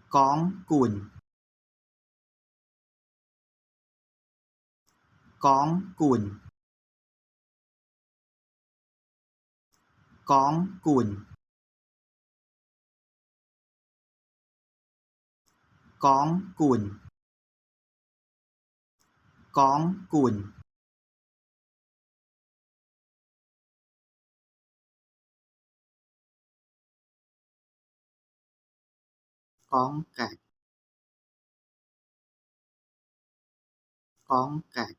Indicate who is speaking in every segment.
Speaker 1: Con cuồn. Con cuồn. Con cuồn. Con cuồn. Con cuồn. Con cạch. Con cạch.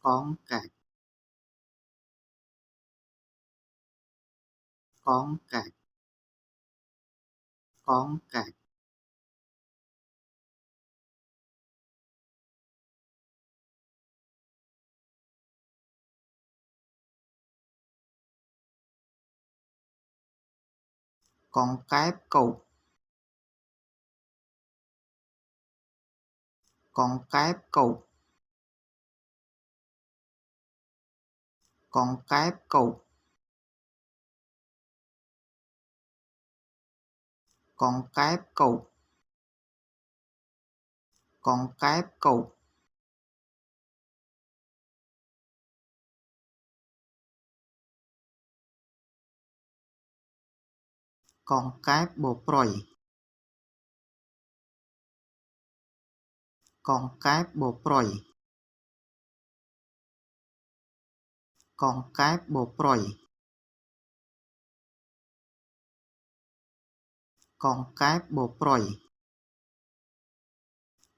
Speaker 1: Con cạch. Con cạch. Con cạch. Con cáp cột. Con cáp cột. Con cáp cột. Con cáp cột. Con cáp cột. Con cáp bộ proi. Con cáp bộ proi. Con cáp bộ proi. Con cáp bộ proi.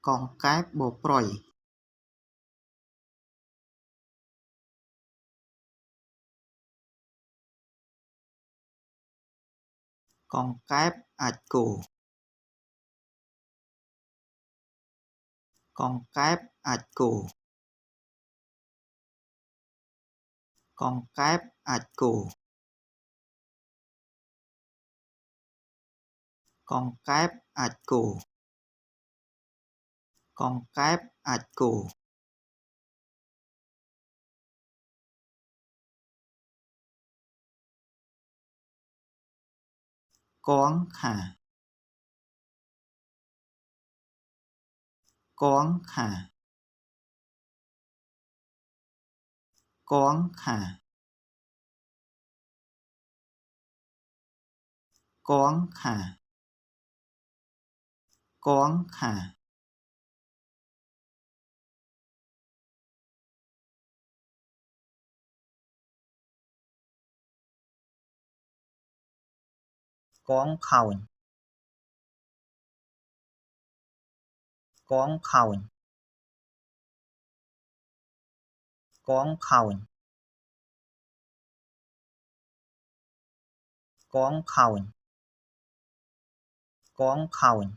Speaker 1: Con cáp bộ proi. Con cáp ạch cổ. Con cáp ạch cổ. Con cáp ạch cổ. Con cáp ạch cổ. Con cáp ạch cổ. Con khả. Con khả. Con khả. Con khả. Con khả. Con khổng. Con khổng. Con khổng. Con khổng. Con khổng.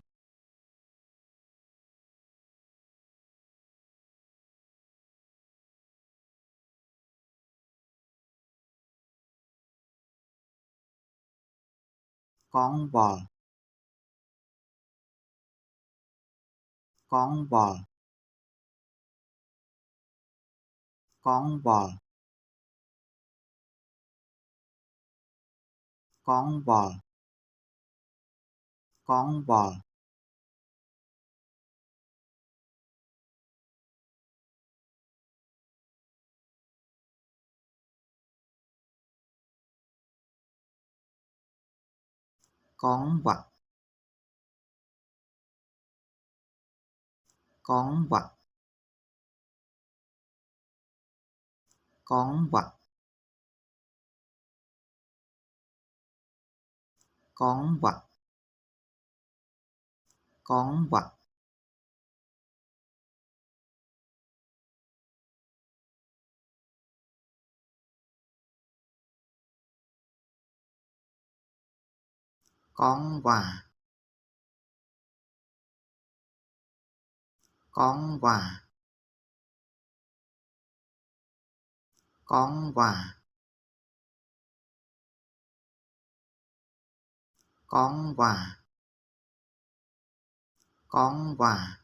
Speaker 1: Con bò. Con bò. Con bò. Con bò. Con bò. Con vật. Con vật. Con vật. Con vật. Con vật. Con quà. Con quà. Con quà. Con quà. Con quà.